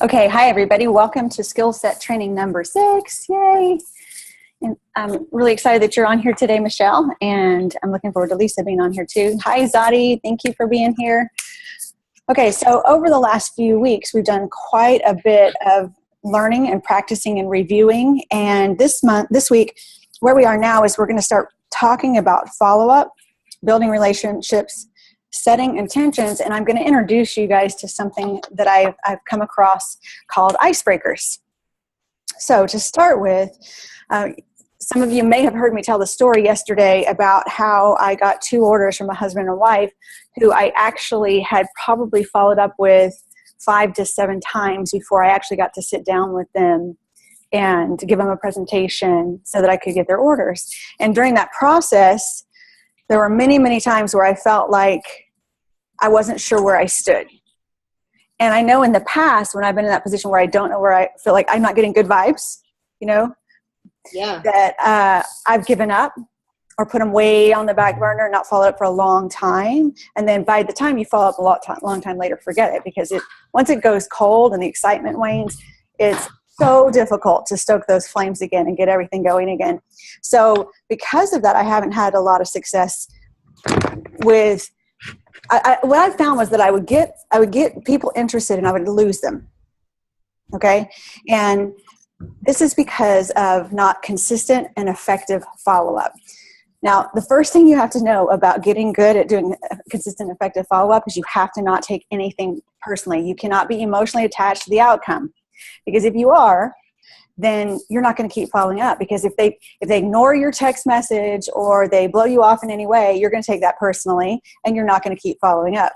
Okay, hi everybody. Welcome to skill set training number 6. Yay! And I'm really excited that you're on here today, Michelle, and I'm looking forward to Lisa being on here too. Hi Zadi, thank you for being here. Okay, so over the last few weeks, we've done quite a bit of learning and practicing and reviewing, and this week, where we are now is we're going to start talking about follow-up, building relationships, setting intentions, and I'm going to introduce you guys to something that I've come across called icebreakers. So to start with, some of you may have heard me tell the story yesterday about how I got 2 orders from a husband and wife who I actually had probably followed up with 5 to 7 times before I actually got to sit down with them and give them a presentation so that I could get their orders. And during that process, there were many, many times where I felt like I wasn't sure where I stood. And I know in the past, when I've been in that position where I don't know where I feel like I'm not getting good vibes, that I've given up or put them way on the back burner, not followed up for a long time. And then by the time you follow up a long time later, forget it, because once it goes cold and the excitement wanes, it's so difficult to stoke those flames again and get everything going again. So because of that, I haven't had a lot of success with, what I found was that I would get people interested and I would lose them. Okay. And this is because of not consistent and effective follow-up. Now, the first thing you have to know about getting good at doing consistent, effective follow-up is you have to not take anything personally. You cannot be emotionally attached to the outcome. Because if you are, then you're not going to keep following up. Because if they ignore your text message or they blow you off in any way, you're going to take that personally and you're not going to keep following up.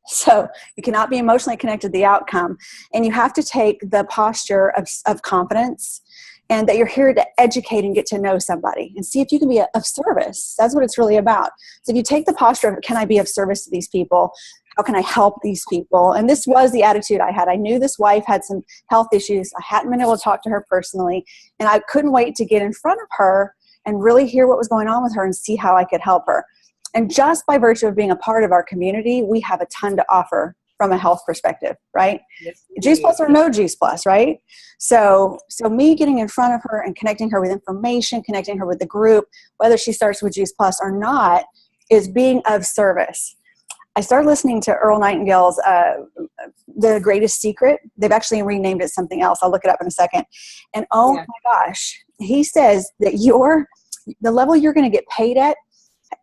So you cannot be emotionally connected to the outcome. And you have to take the posture of confidence and that you're here to educate and get to know somebody and see if you can be of service. That's what it's really about. So if you take the posture of, can I be of service to these people? How can I help these people? And this was the attitude I had. I knew this wife had some health issues. I hadn't been able to talk to her personally. And I couldn't wait to get in front of her and really hear what was going on with her and see how I could help her. And just by virtue of being a part of our community, we have a ton to offer from a health perspective, right? Yes, Juice Plus or no Juice Plus, right? So me getting in front of her and connecting her with information, connecting her with the group, whether she starts with Juice Plus or not, is being of service. I started listening to Earl Nightingale's The Greatest Secret. They've actually renamed it something else. I'll look it up in a second. And my gosh, he says that the level you're going to get paid at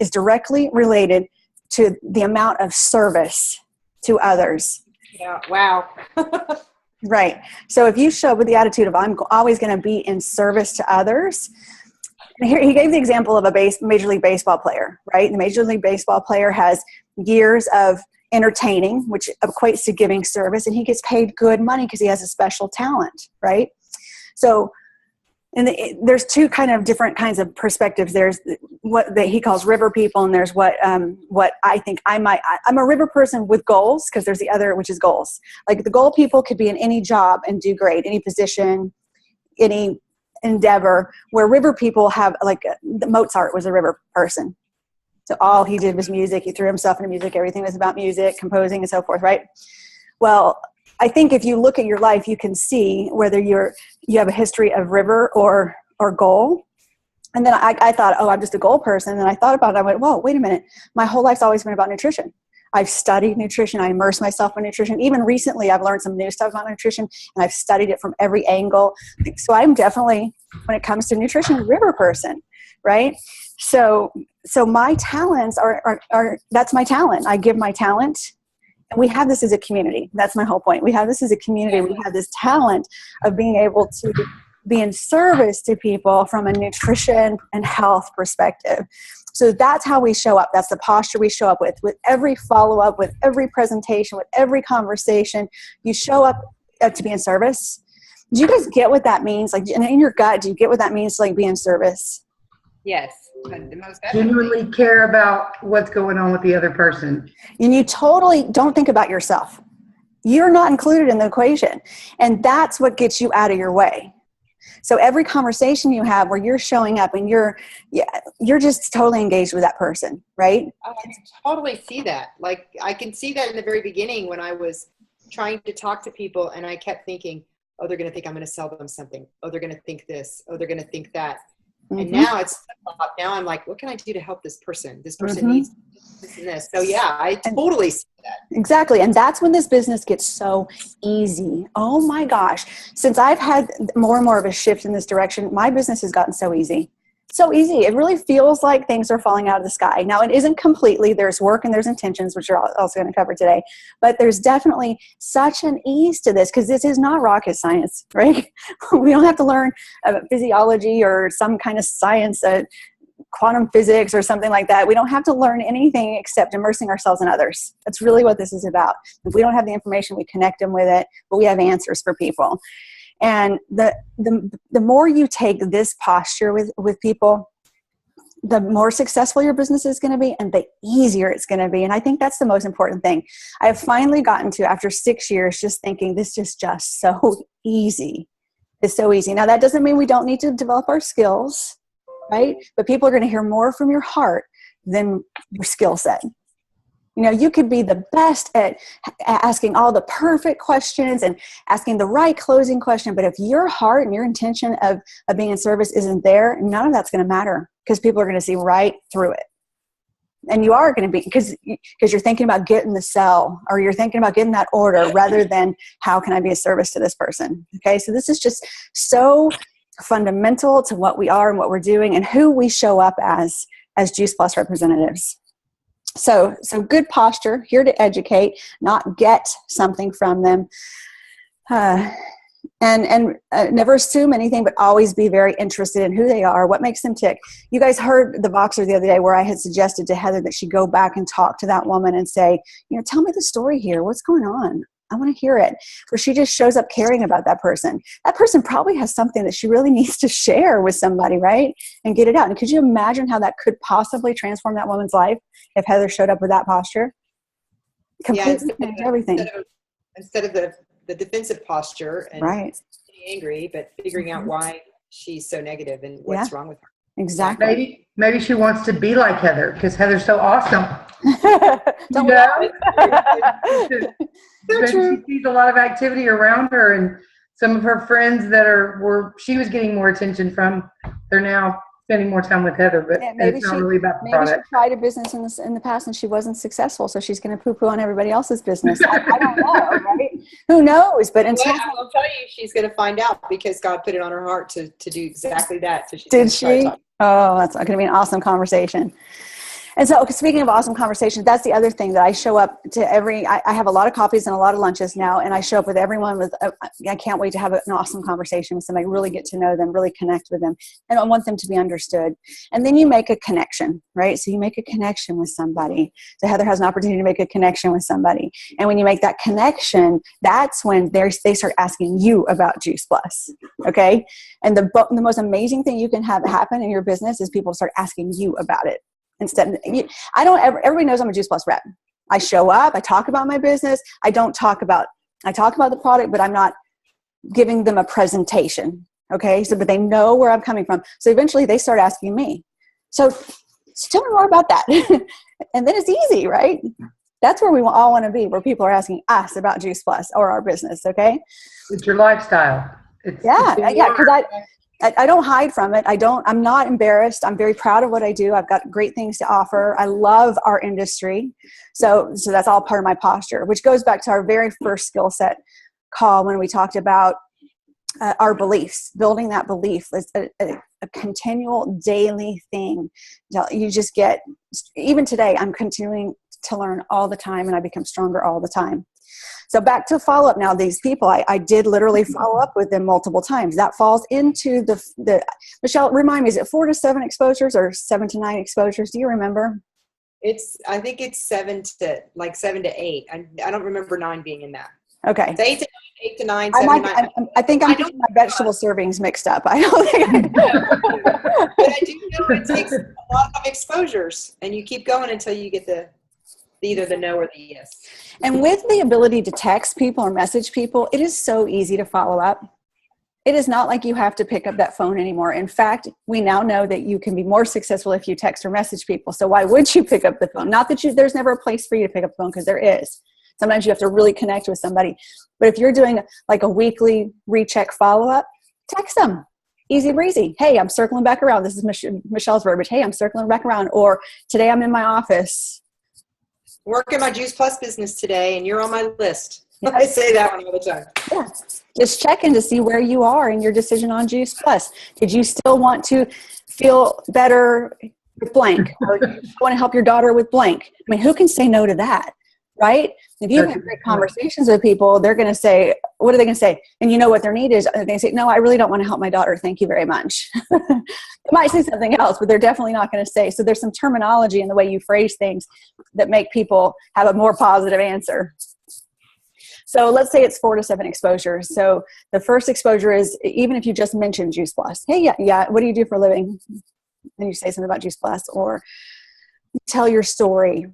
is directly related to the amount of service to others. Yeah. Wow. Right. So if you show up with the attitude of I'm always going to be in service to others. And here he gave the example of a Major League Baseball player, right? The Major League Baseball player has years of entertaining, which equates to giving service, and he gets paid good money because he has a special talent, right? So there's 2 kind of different kinds of perspectives. There's what he calls river people, and there's what I think I'm a river person with goals, because there's the other, which is goals. Like the goal people could be in any job and do great, any position, any endeavor, where river people have, like Mozart was a river person. So all he did was music. He threw himself into music. Everything was about music, composing, and so forth, right? Well, I think if you look at your life, you can see whether you have a history of river or goal. And then I thought, I'm just a goal person. And then I thought about it. I went, whoa, wait a minute. My whole life's always been about nutrition. I've studied nutrition. I immersed myself in nutrition. Even recently, I've learned some new stuff about nutrition, and I've studied it from every angle. So I'm definitely, when it comes to nutrition, a river person, right? So my talents are that's my talent. I give my talent. And we have this as a community. That's my whole point. We have this as a community. We have this talent of being able to be in service to people from a nutrition and health perspective. So that's how we show up. That's the posture we show up with every follow-up, with every presentation, with every conversation. You show up to be in service. Do you guys get what that means? Like in your gut, do you get what that means to like be in service? Yes. Most genuinely care about what's going on with the other person. And you totally don't think about yourself. You're not included in the equation. And that's what gets you out of your way. So every conversation you have where you're showing up and you're just totally engaged with that person, right? I can totally see that. Like, I can see that in the very beginning when I was trying to talk to people and I kept thinking, oh, they're going to think I'm going to sell them something. Oh, they're going to think this. Oh, they're going to think that. And now now I'm like, what can I do to help this person? This person needs this and this. So yeah, I totally see that. Exactly. And that's when this business gets so easy. Oh my gosh. Since I've had more and more of a shift in this direction, my business has gotten so easy. So easy. It really feels like things are falling out of the sky. Now, it isn't completely. There's work and there's intentions, which we're also going to cover today. But there's definitely such an ease to this because this is not rocket science, right? We don't have to learn physiology or some kind of science, quantum physics or something like that. We don't have to learn anything except immersing ourselves in others. That's really what this is about. If we don't have the information, we connect them with it, but we have answers for people. And the more you take this posture with people, the more successful your business is going to be and the easier it's going to be. And I think that's the most important thing. I have finally gotten to, after 6 years, just thinking this is just so easy. It's so easy. Now, that doesn't mean we don't need to develop our skills, right? But people are going to hear more from your heart than your skill set. You know, you could be the best at asking all the perfect questions and asking the right closing question, but if your heart and your intention of being in service isn't there, none of that's going to matter because people are going to see right through it. And you are going to be, because you're thinking about getting the sell or you're thinking about getting that order rather than how can I be of service to this person? Okay, so this is just so fundamental to what we are and what we're doing and who we show up as Juice Plus representatives. So good posture, here to educate, not get something from them. And never assume anything, but always be very interested in who they are, what makes them tick. You guys heard the Voxer the other day where I had suggested to Heather that she go back and talk to that woman and say, you know, tell me the story here. What's going on? I want to hear it. Where she just shows up caring about that person. That person probably has something that she really needs to share with somebody, right? And get it out. And could you imagine how that could possibly transform that woman's life if Heather showed up with that posture? Completely change everything. Instead of the defensive posture and right. getting angry, but figuring out why she's so negative and what's wrong with her. Exactly. Maybe she wants to be like Heather because Heather's so awesome. Don't But she sees a lot of activity around her, and some of her friends that she was getting more attention from, they're now spending more time with Heather, but it's not really about the product. Maybe she tried a business in the past and she wasn't successful, so she's going to poo-poo on everybody else's business. I don't know, right? Who knows? But until I will tell you, she's going to find out because God put it on her heart to do exactly that. So did she? Oh, that's going to be an awesome conversation. And so speaking of awesome conversations, that's the other thing that I show up to I have a lot of coffees and a lot of lunches now, and I show up with everyone with, I can't wait to have an awesome conversation with somebody, really get to know them, really connect with them. And I want them to be understood. And then you make a connection, right? So you make a connection with somebody. So Heather has an opportunity to make a connection with somebody. And when you make that connection, that's when they start asking you about Juice Plus, okay? And the most amazing thing you can have happen in your business is people start asking you about it. Everybody knows I'm a Juice Plus rep. I show up, I talk about my business. I talk about the product, but I'm not giving them a presentation. Okay. So, but they know where I'm coming from. So eventually they start asking me. So tell me more about that. And then it's easy, right? That's where we all want to be, where people are asking us about Juice Plus or our business. Okay. It's your lifestyle. Because I don't hide from it. I'm not embarrassed. I'm very proud of what I do. I've got great things to offer. I love our industry. So that's all part of my posture, which goes back to our very first skill set call when we talked about our beliefs. Building that belief is a continual daily thing. You just get, even today, I'm continuing to learn all the time and I become stronger all the time. So back to follow-up now, these people, I did literally follow up with them multiple times. That falls into the Michelle, remind me, is it 4 to 7 exposures or 7 to 9 exposures? Do you remember? I think it's 7 to 8. I don't remember 9 being in that. Okay. It's 8 to 9, 7 to 9. I think I'm getting my vegetable servings mixed up. I don't think But I do know it takes a lot of exposures, and you keep going until you get either the no or the yes. And with the ability to text people or message people, it is so easy to follow up. It is not like you have to pick up that phone anymore. In fact, we now know that you can be more successful if you text or message people. So why would you pick up the phone? Not that there's never a place for you to pick up the phone, because there is. Sometimes you have to really connect with somebody. But if you're doing like a weekly recheck follow-up, text them. Easy breezy. Hey, I'm circling back around. This is Michelle's verbiage. Hey, I'm circling back around. Or today I'm in my office. Working my Juice Plus business today, and you're on my list. I say that one all the time. Yeah. Just check in to see where you are in your decision on Juice Plus. Did you still want to feel better with blank? Or do you want to help your daughter with blank? I mean, who can say no to that, right? If you have great conversations with people, they're going to say, what are they going to say? And you know what their need is. They're going to say, no, I really don't want to help my daughter. Thank you very much. They might say something else, but they're definitely not going to say. So there's some terminology in the way you phrase things that make people have a more positive answer. So let's say it's 4 to 7 exposures. So the first exposure is, even if you just mentioned Juice Plus, hey, yeah, what do you do for a living? And you say something about Juice Plus, or you tell your story.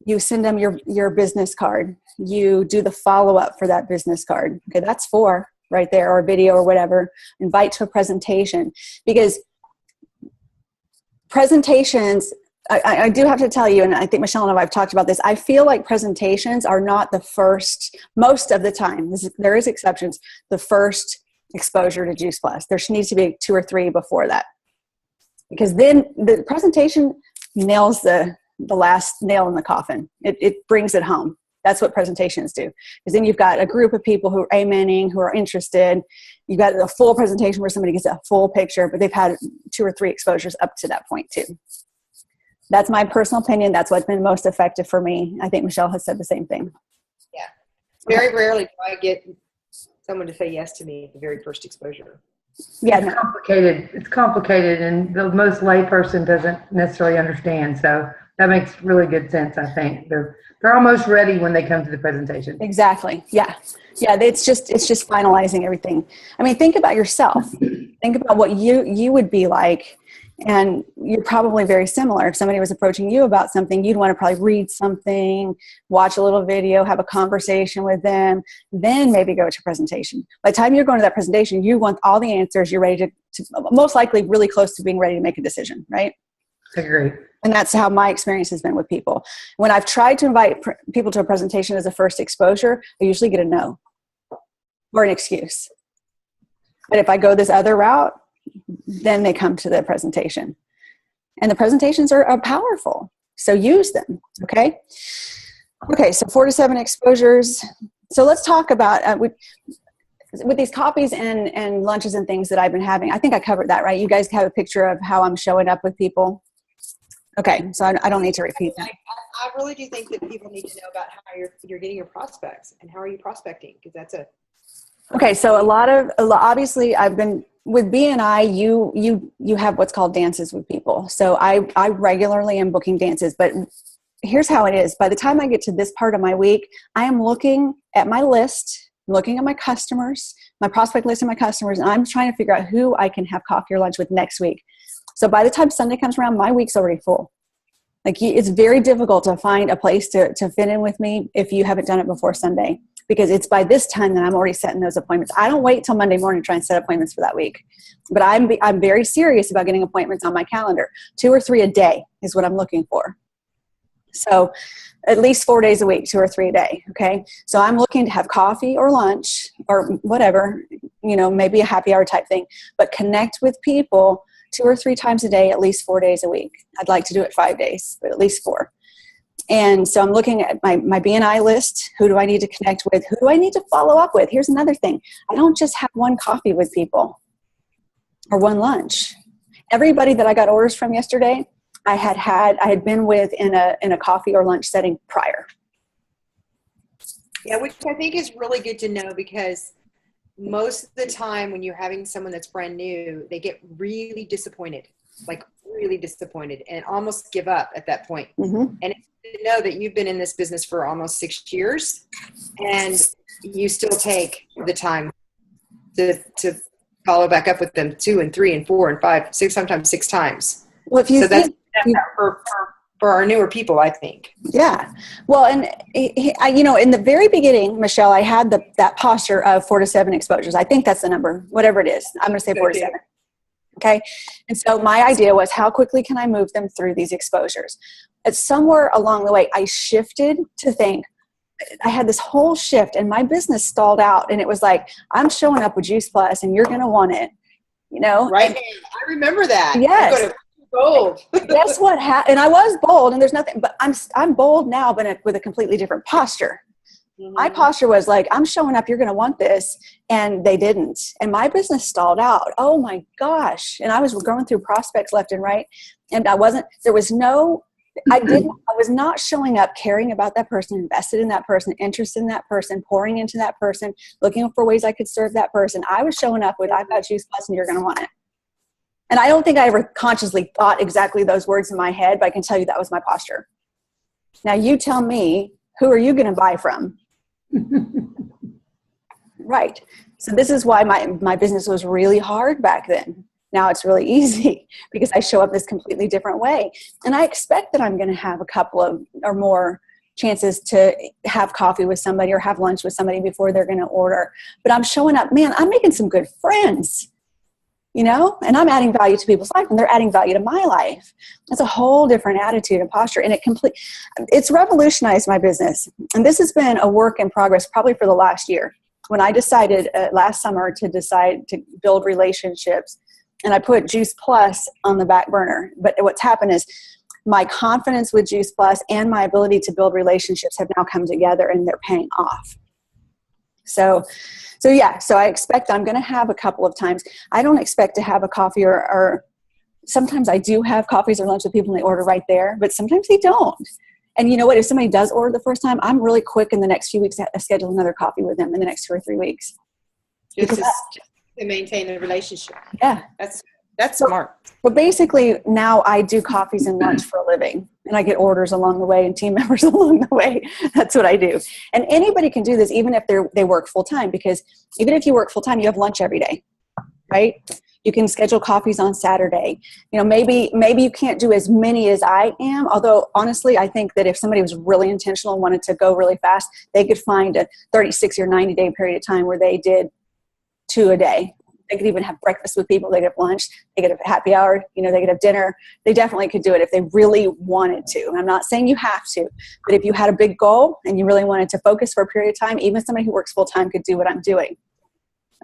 You send them your business card. You do the follow-up for that business card. Okay, that's 4 right there, or video or whatever. Invite to a presentation. Because presentations, I do have to tell you, and I think Michelle and I have talked about this, I feel like presentations are not the first, most of the time, there is exceptions, the first exposure to Juice Plus. There needs to be 2 or 3 before that. Because then the presentation nails the last nail in the coffin. It brings it home. That's what presentations do. Because then you've got a group of people who are amening, who are interested. You've got a full presentation where somebody gets a full picture, but they've had 2 or 3 exposures up to that point too. That's my personal opinion. That's what's been most effective for me. I think Michelle has said the same thing. Yeah. Very rarely do I get someone to say yes to me at the very first exposure. Yeah, it's complicated. It's complicated, and the most lay person doesn't necessarily understand. So that makes really good sense. I think they're almost ready when they come to the presentation. Exactly. Yeah. It's just finalizing everything. I mean, think about yourself. Think about what you would be like, and you're probably very similar. If somebody was approaching you about something, you'd want to probably read something, watch a little video, have a conversation with them, then maybe go to presentation. By the time you're going to that presentation, you want all the answers. You're ready to most likely really close to being ready to make a decision, right? I agree. And that's how my experience has been with people. When I've tried to invite people to a presentation as a first exposure, I usually get a no or an excuse. But if I go this other route, then they come to the presentation. And the presentations are powerful. So use them, okay? Okay, so 4 to 7 exposures. So let's talk about, with these coffees and lunches and things that I've been having, I think I covered that, right? You guys have a picture of how I'm showing up with people. Okay, so I don't need to repeat that. I really do think that people need to know about how you're getting your prospects and how are you prospecting, because that's a... Okay, so obviously I've been with BNI, you have what's called dances with people. So I regularly am booking dances, but here's how it is. By the time I get to this part of my week, I am looking at my list, looking at my customers, my prospect list of my customers, and I'm trying to figure out who I can have coffee or lunch with next week. So by the time Sunday comes around, my week's already full. Like, it's very difficult to find a place to fit in with me if you haven't done it before Sunday, because it's by this time that I'm already setting those appointments. I don't wait till Monday morning to try and set appointments for that week. But I'm very serious about getting appointments on my calendar. 2 or 3 a day is what I'm looking for. So at least 4 days a week, 2 or 3 a day, okay? So I'm looking to have coffee or lunch or whatever, maybe a happy hour type thing, but connect with people 2 or 3 times a day, at least 4 days a week. I'd like to do it 5 days, but at least 4. And so I'm looking at my BNI list. Who do I need to connect with? Who do I need to follow up with? Here's another thing. I don't just have one coffee with people or one lunch. Everybody that I got orders from yesterday, I had been with in a coffee or lunch setting prior. Yeah, which I think is really good to know, because most of the time when you're having someone that's brand new, they get really disappointed, and almost give up at that point. Mm-hmm. And it's good to know that you've been in this business for almost 6 years and you still take the time to follow back up with them 2 and 3 and 4 and 5, 6, sometimes 6 times. Well, if you so think, that's for for our newer people, I think. Yeah. Well, and you know, in the very beginning, Michelle, I had that posture of 4 to 7 exposures. I think that's the number, whatever it is. I'm going to say 4 to 7. Okay. And so my idea was, how quickly can I move them through these exposures? But somewhere along the way, I shifted to think, I had this whole shift and my business stalled out. And it was like, I'm showing up with Juice Plus and you're going to want it, you know? Right. I remember that. Yes. Bold. Guess what happened? And I was bold, and there's nothing, but I'm bold now, but with a completely different posture. Mm-hmm. My posture was like, I'm showing up, you're going to want this. And they didn't. And my business stalled out. Oh my gosh. And I was going through prospects left and right. And I was not showing up, caring about that person, invested in that person, interested in that person, pouring into that person, looking for ways I could serve that person. I was showing up with, I've got Juice Plus and you're going to want it. And I don't think I ever consciously thought exactly those words in my head, but I can tell you that was my posture. Now you tell me, who are you going to buy from? Right. So this is why my business was really hard back then. Now it's really easy because I show up this completely different way. And I expect that I'm going to have a couple of or more chances to have coffee with somebody or have lunch with somebody before they're going to order. But I'm showing up, man, I'm making some good friends. You know, and I'm adding value to people's life and they're adding value to my life. That's a whole different attitude and posture. And it's revolutionized my business. And this has been a work in progress probably for the last year. When I decided last summer to build relationships, and I put Juice Plus on the back burner. But what's happened is my confidence with Juice Plus and my ability to build relationships have now come together and they're paying off. So I expect I'm going to have a couple of times. I don't expect to have a coffee or sometimes I do have coffees or lunch with people and they order right there, but sometimes they don't. And you know what? If somebody does order the first time, I'm really quick in the next few weeks to schedule another coffee with them in the next 2 or 3 weeks. Just to maintain a relationship. Yeah. That's smart. But basically now I do coffees and lunch for a living and I get orders along the way and team members along the way. That's what I do. And anybody can do this even if they work full time, because even if you work full time, you have lunch every day, right? You can schedule coffees on Saturday. You know, maybe you can't do as many as I am. Although honestly, I think that if somebody was really intentional and wanted to go really fast, they could find a 30, 60 or 90 day period of time where they did 2 a day. They could even have breakfast with people. They could have lunch. They could have happy hour. You know, they could have dinner. They definitely could do it if they really wanted to. And I'm not saying you have to, but if you had a big goal and you really wanted to focus for a period of time, even somebody who works full time could do what I'm doing.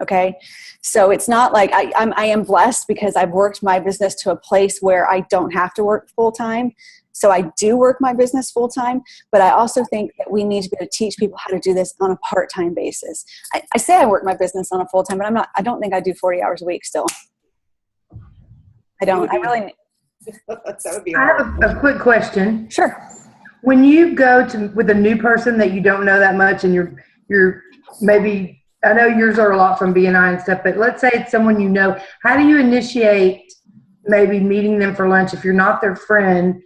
Okay. So it's not like I am blessed because I've worked my business to a place where I don't have to work full time. So I do work my business full time, but I also think that we need to be able to teach people how to do this on a part-time basis. I say I work my business on a full time, but I don't think I do 40 hours a week still. I don't. I really. That would be hard. I have a quick question. Sure. When you go with a new person that you don't know that much and you're maybe, I know yours are a lot from BNI and stuff, but let's say it's someone you know, how do you initiate maybe meeting them for lunch if you're not their friend?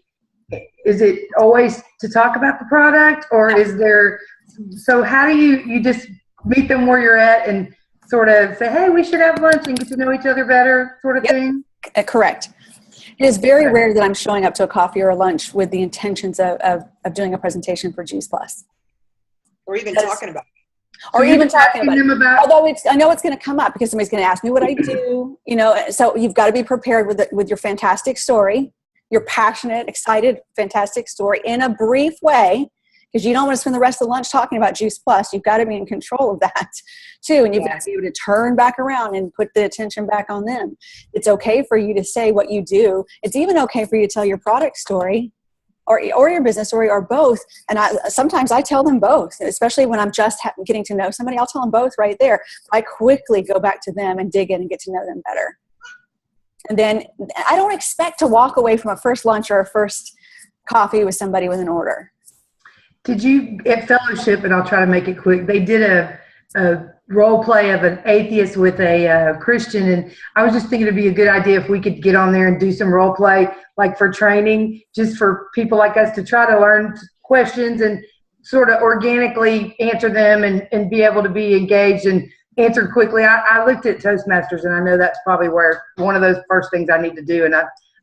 Is it always to talk about the product or is there, so how do you just meet them where you're at and sort of say, hey, we should have lunch and get to know each other better sort of thing? Correct. It is very rare that I'm showing up to a coffee or a lunch with the intentions of doing a presentation for Juice Plus. Or even talking about it. Or even talking about them it. Although I know it's going to come up because somebody's going to ask me what I do, you know, so you've got to be prepared with your fantastic story, your passionate, excited, fantastic story in a brief way, because you don't want to spend the rest of the lunch talking about Juice Plus. You've got to be in control of that too. And you've got to be able to turn back around and put the attention back on them. It's okay for you to say what you do. It's even okay for you to tell your product story or your business story or both. And sometimes I tell them both, especially when I'm just getting to know somebody. I'll tell them both right there. I quickly go back to them and dig in and get to know them better. And then I don't expect to walk away from a first lunch or a first coffee with somebody with an order. Did you, at Fellowship, and I'll try to make it quick, they did a role play of an atheist with a Christian, and I was just thinking it'd be a good idea if we could get on there and do some role play, like for training, just for people like us to try to learn questions and sort of organically answer them and be able to be engaged and answer quickly. I looked at Toastmasters, and I know that's probably where one of those first things I need to do, and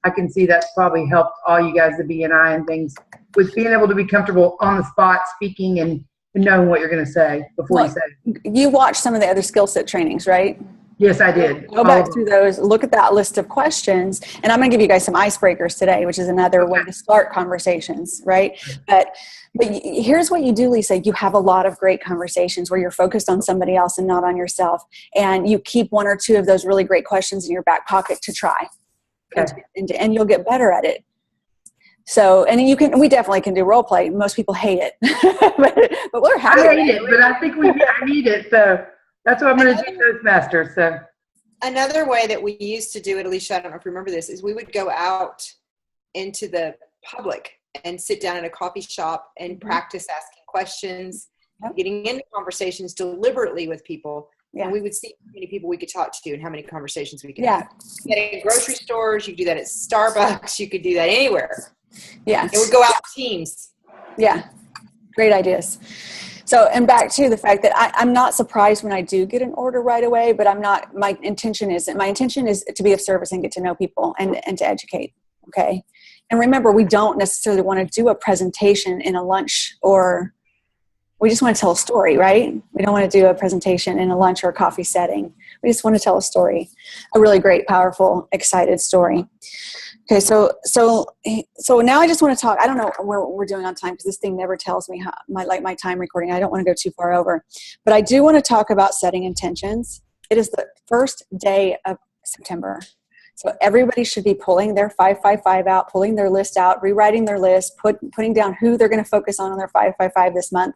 I I can see that's probably helped all you guys, the BNI and things, with being able to be comfortable on the spot speaking and knowing what you're going to say before you say it. You watch some of the other skill set trainings, right? Yes, I did. Go back through those, look at that list of questions, and I'm going to give you guys some icebreakers today, which is another way to start conversations, right? But here's what you do, Lisa. You have a lot of great conversations where you're focused on somebody else and not on yourself, and you keep one or two of those really great questions in your back pocket to try, and you'll get better at it. So, and we definitely can do role play. Most people hate it, but we're happy. I hate it, but I think I need it, so. That's what I'm going to do Toastmasters. So another way that we used to do it, Alicia, I don't know if you remember this, is we would go out into the public and sit down in a coffee shop and practice asking questions, getting into conversations deliberately with people. Yeah. And we would see how many people we could talk to and how many conversations we could have. You could in grocery stores, you could do that at Starbucks, you could do that anywhere. Yeah. It would go out teams. Yeah. Great ideas. So, and back to the fact that I'm not surprised when I do get an order right away, but my intention is to be of service and get to know people and to educate. Okay. And remember, we don't necessarily want to do a presentation in a lunch, or we just want to tell a story, right? We don't want to do a presentation in a lunch or a coffee setting. We just want to tell a story, a really great, powerful, excited story. Okay, so now I just want to talk. I don't know where we're doing on time because this thing never tells me my time recording. I don't want to go too far over, but I do want to talk about setting intentions. It is the first day of September, so everybody should be pulling their 555 out, pulling their list out, rewriting their list, putting down who they're going to focus on their 555 this month,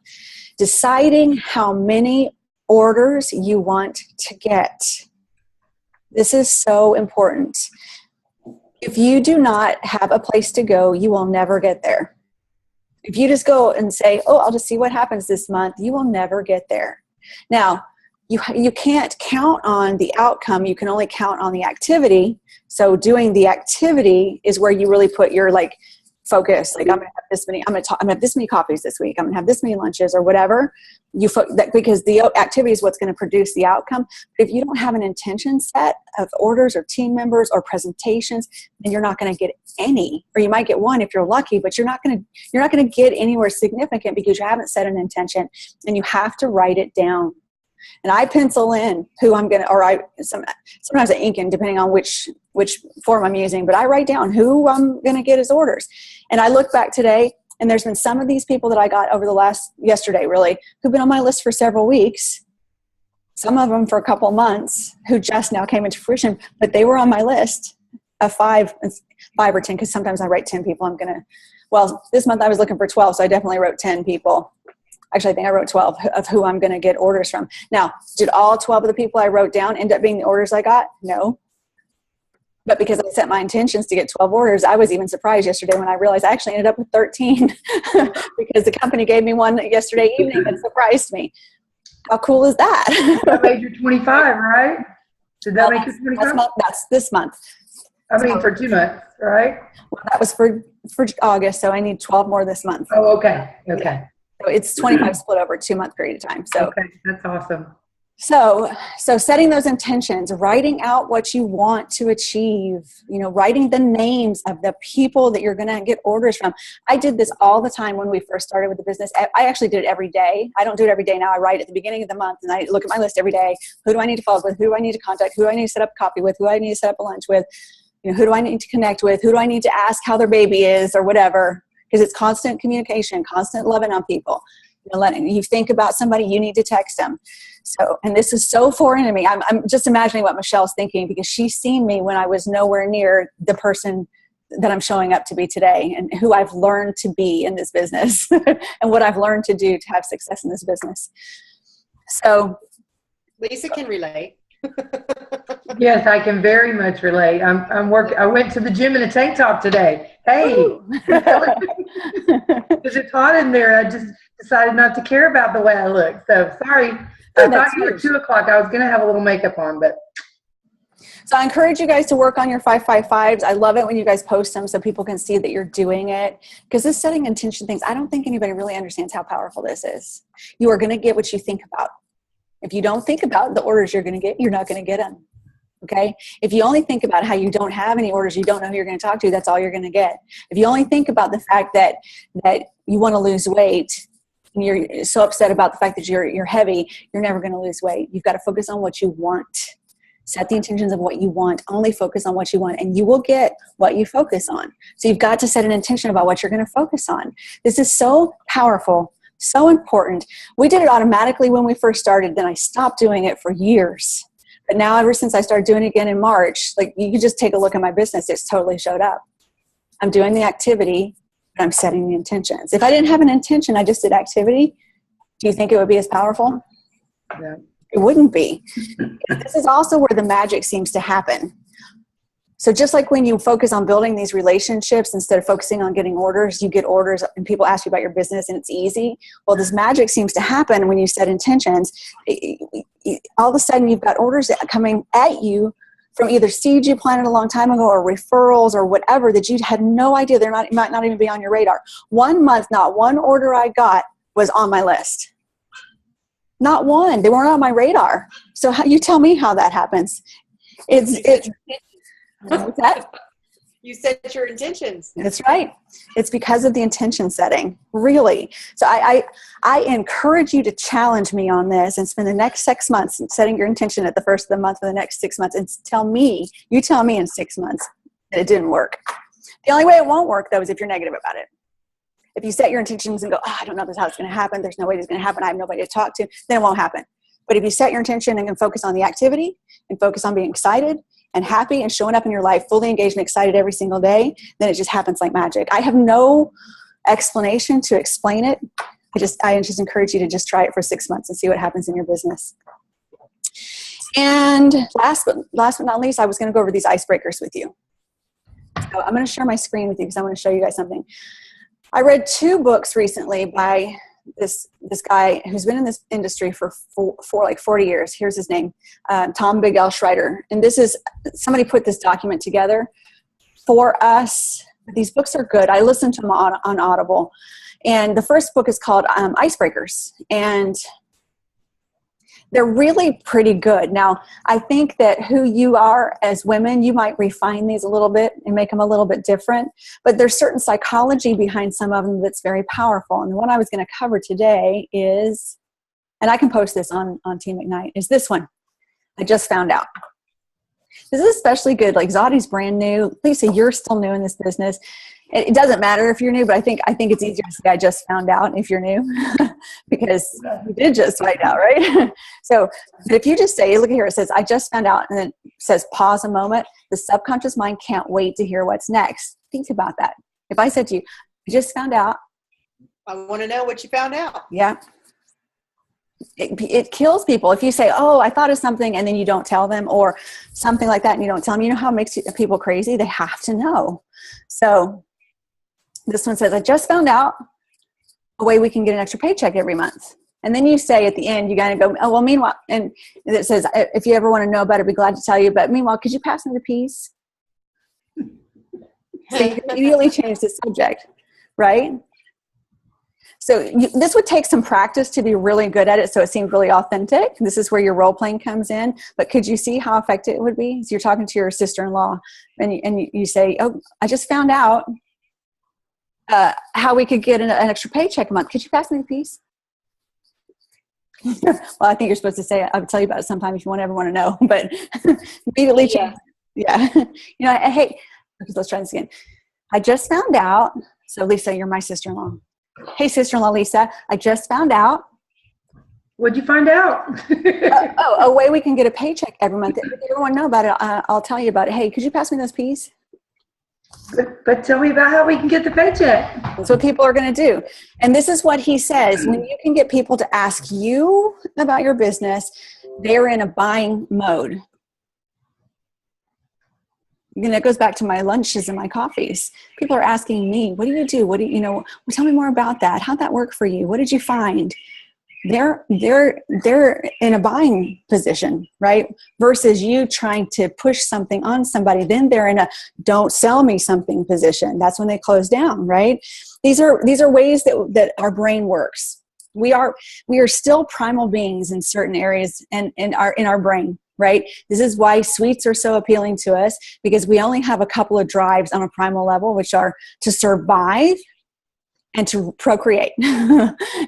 deciding how many orders you want to get. This is so important. If you do not have a place to go, you will never get there. If you just go and say, oh, I'll just see what happens this month, you will never get there. Now, you can't count on the outcome. You can only count on the activity. So doing the activity is where you really put your focus. I'm going to have this many. I'm going to have this many coffees this week. I'm going to have this many lunches or whatever. Because the activity is what's going to produce the outcome. But if you don't have an intention set of orders or team members or presentations, then you're not going to get any, or you might get one if you're lucky, but you're not going to get anywhere significant because you haven't set an intention, and you have to write it down. And I pencil in who I'm going to, or sometimes I ink in depending on which form I'm using, but I write down who I'm going to get as orders. And I look back today, and there's been some of these people that I got over yesterday really, who've been on my list for several weeks, some of them for a couple months, who just now came into fruition, but they were on my list of five or 10, because sometimes I write 10 people. This month I was looking for 12, so I definitely wrote 10 people. Actually, I think I wrote 12 of who I'm going to get orders from. Now, did all 12 of the people I wrote down end up being the orders I got? No. But because I set my intentions to get 12 orders, I was even surprised yesterday when I realized I actually ended up with 13 because the company gave me one yesterday evening that surprised me. How cool is that? That made you 25, right? Did that make you 25? That's this month. For 2 months, right? Well, that was for August, so I need 12 more this month. Oh, okay. Okay. So it's 25 split over a 2-month period of time. So okay, that's awesome. So setting those intentions, writing out what you want to achieve, writing the names of the people that you're going to get orders from. I did this all the time when we first started with the business. I actually did it every day. I don't do it every day now. I write at the beginning of the month, and I look at my list every day. Who do I need to follow up with? Who do I need to contact? Who do I need to set up a coffee with? Who do I need to set up a lunch with? Who do I need to connect with? Who do I need to ask how their baby is or whatever? Because it's constant communication, constant loving on people. Letting you think about somebody, you need to text them. So, and this is so foreign to me. I'm just imagining what Michelle's thinking, because she's seen me when I was nowhere near the person that I'm showing up to be today, and who I've learned to be in this business and what I've learned to do to have success in this business. So Lisa can relate. Yes, I can very much relate. I went to the gym in a tank top today. Hey, because it's hot in there. I just decided not to care about the way I look. So sorry. I thought you were 2 o'clock. I was going to have a little makeup on, but. So I encourage you guys to work on your 555s. I love it when you guys post them so people can see that you're doing it, because this setting intention things, I don't think anybody really understands how powerful this is. You are going to get what you think about. If you don't think about the orders you're going to get, you're not going to get them. Okay. If you only think about how you don't have any orders, you don't know who you're going to talk to, that's all you're going to get. If you only think about the fact that you want to lose weight and you're so upset about the fact that you're heavy, you're never going to lose weight. You've got to focus on what you want. Set the intentions of what you want. Only focus on what you want, and you will get what you focus on. So you've got to set an intention about what you're going to focus on. This is so powerful, so important. We did it automatically when we first started. Then I stopped doing it for years. But now, ever since I started doing it again in March, like you can just take a look at my business. It's totally showed up. I'm doing the activity, but I'm setting the intentions. If I didn't have an intention, I just did activity, do you think it would be as powerful? Yeah. It wouldn't be. This is also where the magic seems to happen. So just like when you focus on building these relationships, instead of focusing on getting orders, you get orders and people ask you about your business and it's easy. Well, this magic seems to happen when you set intentions. All of a sudden you've got orders coming at you from either seeds you planted a long time ago or referrals or whatever that you had no idea. Might not even be on your radar. 1 month, not one order I got was on my list. Not one. They weren't on my radar. So you tell me how that happens. What's that? You set your intentions. That's right. It's because of the intention setting, really. So I encourage you to challenge me on this and spend the next 6 months setting your intention at the first of the month for the next 6 months and you tell me in 6 months that it didn't work. The only way it won't work, though, is if you're negative about it. If you set your intentions and go, I don't know how it's going to happen. There's no way it's going to happen. I have nobody to talk to. Then it won't happen. But if you set your intention and can focus on the activity and focus on being excited and happy and showing up in your life fully engaged and excited every single day, then it just happens like magic. I have no explanation to explain it. I just encourage you to just try it for 6 months and see what happens in your business. And last but not least, I was going to go over these icebreakers with you. So I'm going to share my screen with you because I want to show you guys something. I read 2 books recently by this guy who's been in this industry for like 40 years. Here's his name, Tom Big L Schreider. And this is, somebody put this document together for us. These books are good. I listened to them on Audible. And the first book is called Icebreakers. And they're really pretty good. Now, I think that who you are as women, you might refine these a little bit and make them a little bit different. But there's certain psychology behind some of them that's very powerful. And the one I was going to cover today is, and I can post this on Team Ignite, is this one. I just found out. This is especially good. Like Zadi's brand new. Lisa, you're still new in this business. It doesn't matter if you're new, but I think it's easier to say I just found out if you're new because you did just find out, right? So, but if you just say, look here, it says, I just found out, and then it says, pause a moment. The subconscious mind can't wait to hear what's next. Think about that. If I said to you, I just found out. I want to know what you found out. Yeah. It kills people. If you say, oh, I thought of something, and then you don't tell them, or something like that, and you don't tell them, you know how it makes people crazy? They have to know. So this one says, I just found out a way we can get an extra paycheck every month. And then you say at the end, you got to go, oh, well, meanwhile, and it says, if you ever want to know about it, I'd be glad to tell you. But meanwhile, could you pass me the piece? So you can immediately change the subject, right? So this would take some practice to be really good at it, so it seems really authentic. This is where your role playing comes in. But could you see how effective it would be? So you're talking to your sister-in-law, and you say, oh, I just found out how we could get an extra paycheck a month. Could you pass me the piece? Well, I think you're supposed to say, I'll tell you about it sometime if you ever want to know. But immediately change. Yeah. You know, hey, let's try this again. I just found out. So Lisa, you're my sister-in-law. Hey, sister-in-law Lisa, I just found out. What'd you find out? A way we can get a paycheck every month. If you ever want to know about it, I'll tell you about it. Hey, could you pass me those peas? But tell me about how we can get the paycheck. That's what people are going to do. And this is what he says. When you can get people to ask you about your business, they're in a buying mode. And it goes back to my lunches and my coffees. People are asking me, what do you do? Well, tell me more about that. How'd that work for you? What did you find? They're in a buying position, right? Versus you trying to push something on somebody. Then they're in a don't sell me something position. That's when they close down, right? These are ways that our brain works. We are still primal beings in certain areas and in our brain. right? This is why sweets are so appealing to us, because we only have a couple of drives on a primal level, which are to survive and to procreate.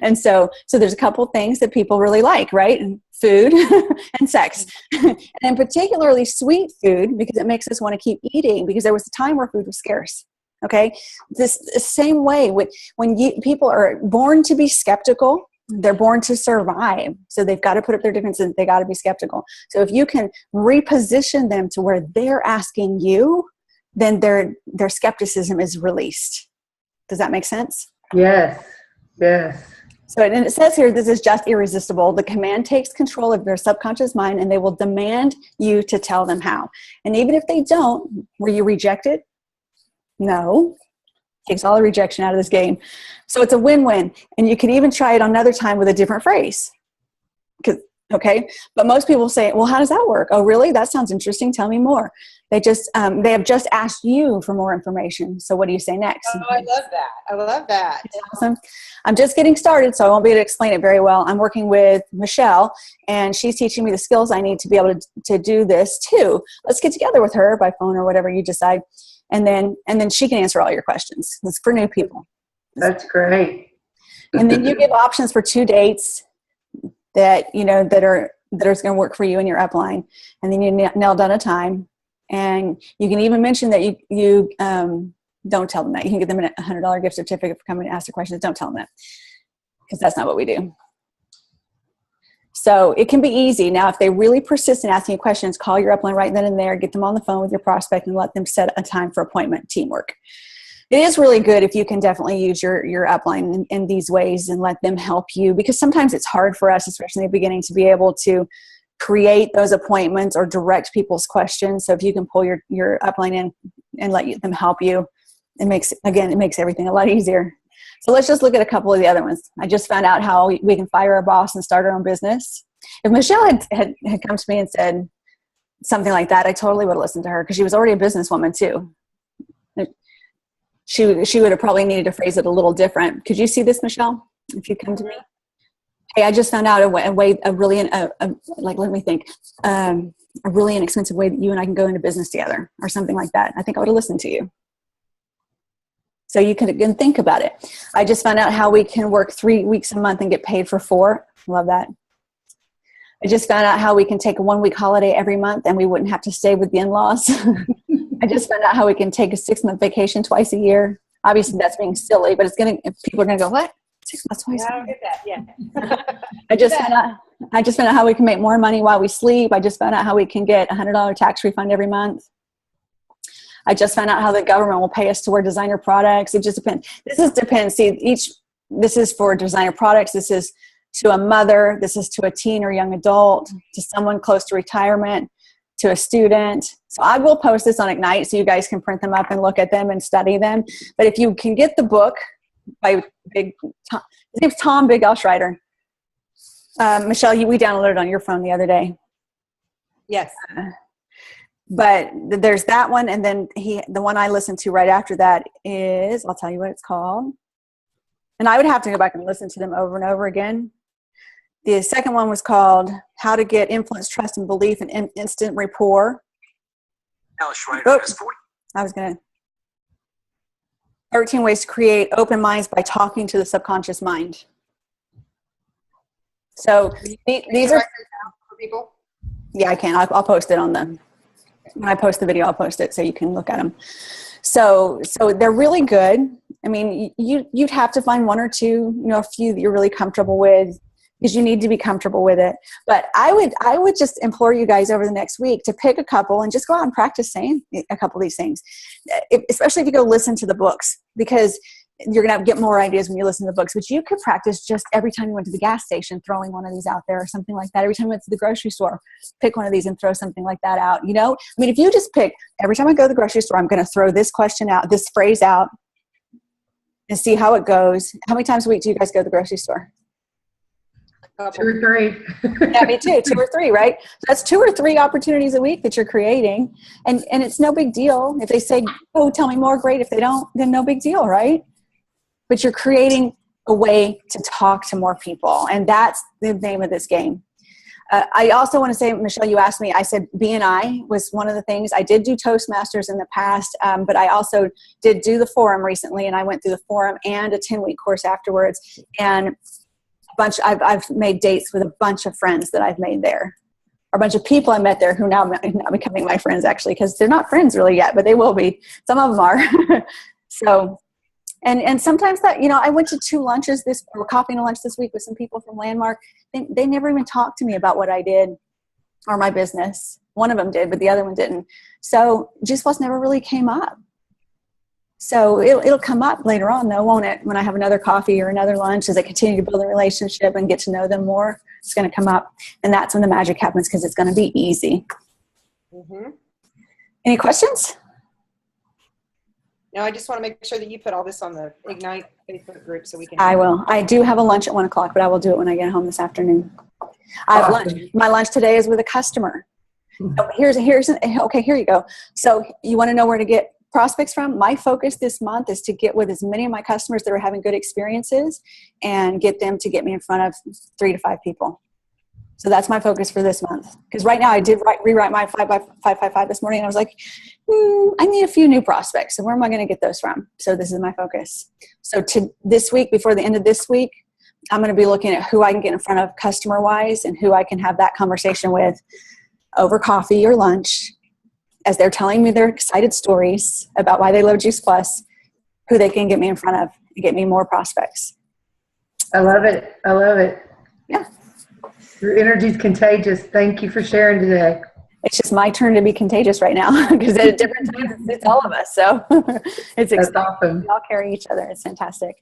And so there's a couple things that people really like, right? Food and sex. And particularly sweet food, because it makes us want to keep eating, because there was a time where food was scarce. Okay. This same way when people are born to be skeptical, they're born to survive. So they've got to put up their differences. They got to be skeptical. So if you can reposition them to where they're asking you, then their skepticism is released. Does that make sense? Yes. Yes. So, and it says here, this is just irresistible. The command takes control of their subconscious mind, and they will demand you to tell them how. And even if they don't, were you rejected? No. Takes all the rejection out of this game. So it's a win-win. And you can even try it another time with a different phrase. Okay. But most people say, well, how does that work? Oh, really? That sounds interesting. Tell me more. They have just asked you for more information. So what do you say next? Oh, I love that. I love that. Awesome. I'm just getting started, so I won't be able to explain it very well. I'm working with Michelle, and she's teaching me the skills I need to be able to do this too. Let's get together with her by phone or whatever you decide. And then she can answer all your questions. It's for new people. That's great. And then you give options for 2 dates that are going to work for you in your upline. And then you nail down a time. And you can even mention that you don't tell them that. You can give them a $100 gift certificate for coming to ask the questions. Don't tell them that, because that's not what we do. So it can be easy. Now, if they really persist in asking you questions, call your upline right then and there, get them on the phone with your prospect, and let them set a time for appointment. Teamwork. It is really good if you can definitely use your upline in these ways and let them help you, because sometimes it's hard for us, especially in the beginning, to be able to create those appointments or direct people's questions. So if you can pull your upline in and let them help you, it makes everything a lot easier. So let's just look at a couple of the other ones. I just found out how we can fire our boss and start our own business. If Michelle had come to me and said something like that, I totally would have listened to her, because she was already a businesswoman too. She would have probably needed to phrase it a little different. Could you see this, Michelle, if you come to me? Hey, I just found out a really inexpensive way that you and I can go into business together, or something like that. I think I would have listened to you. So you can think about it. I just found out how we can work 3 weeks a month and get paid for 4. Love that. I just found out how we can take a 1-week holiday every month and we wouldn't have to stay with the in-laws. I just found out how we can take a 6-month vacation twice a year. Obviously that's being silly, but people are going to go, what? 6 months twice a year? I don't get that. Yeah. I just found out how we can make more money while we sleep. I just found out how we can get a $100 tax refund every month. I just found out how the government will pay us to wear designer products. It just depends. Depends. See, this is for designer products. This is to a mother. This is to a teen or young adult, to someone close to retirement, to a student. So I will post this on Ignite so you guys can print them up and look at them and study them. But if you can get the book by his name's Tom Big L Schreider. Michelle, we downloaded it on your phone the other day. Yes. But there's that one, and then the one I listened to right after that is, I'll tell you what it's called. And I would have to go back and listen to them over and over again. The second one was called How to Get Influence, Trust, and Belief in Instant Rapport. Oh, I was going to. 13 Ways to Create Open Minds by Talking to the Subconscious Mind. So these are for people. Yeah, I can. I'll post it on them. When I post the video, I'll post it so you can look at them. So they're really good. I mean, you'd have to find one or two, a few that you're really comfortable with, because you need to be comfortable with it. But I would just implore you guys over the next week to pick a couple and just go out and practice saying a couple of these things, especially if you go listen to the books, because you're going to get more ideas when you listen to the books. But you could practice just every time you went to the gas station, throwing one of these out there or something like that. Every time you went to the grocery store, pick one of these and throw something like that out. I mean, if you just pick, every time I go to the grocery store, I'm going to throw this question out, this phrase out, and see how it goes. How many times a week do you guys go to the grocery store? 2 or 3. Yeah, me too. 2 or 3, right? So that's 2 or 3 opportunities a week that you're creating. And it's no big deal. If they say, oh, tell me more, great. If they don't, then no big deal, right? But you're creating a way to talk to more people. And that's the name of this game. I also want to say, Michelle, you asked me, I said BNI was one of the things. I did do Toastmasters in the past, but I also did do the forum recently, and I went through the forum and a 10-week course afterwards. And I've made dates with a bunch of friends that I've made there, or a bunch of people I met there who now becoming my friends, actually, because they're not friends really yet, but they will be. Some of them are. So, and sometimes that, I went to 2 lunches or coffee and a lunch this week with some people from Landmark. They never even talked to me about what I did or my business. One of them did, but the other one didn't. So Juice Plus never really came up. So it'll come up later on, though, won't it? When I have another coffee or another lunch, as I continue to build a relationship and get to know them more, it's going to come up. And that's when the magic happens, because it's going to be easy. Mm-hmm. Any questions? No, I just want to make sure that you put all this on the Ignite Facebook group so we can. I will. I do have a lunch at 1 o'clock, but I will do it when I get home this afternoon. I have lunch. My lunch today is with a customer. So okay, here you go. So you want to know where to get prospects from? My focus this month is to get with as many of my customers that are having good experiences and get them to get me in front of 3 to 5 people. So that's my focus for this month. Because right now I did rewrite my 5x5 this morning, and I was like, I need a few new prospects. So where am I going to get those from? So this is my focus. So this week, before the end of this week, I'm going to be looking at who I can get in front of customer-wise and who I can have that conversation with over coffee or lunch, as they're telling me their excited stories about why they love Juice Plus, who they can get me in front of and get me more prospects. I love it. I love it. Yeah. Your energy is contagious. Thank you for sharing today. It's just my turn to be contagious right now, because at different times it's all of us. So it's exciting. That's awesome. We all carry each other. It's fantastic.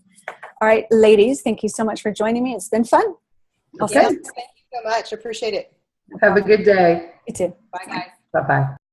All right, ladies, thank you so much for joining me. It's been fun. Yes, thank you so much. Appreciate it. Have a good day. You too. Bye, guys. Bye-bye.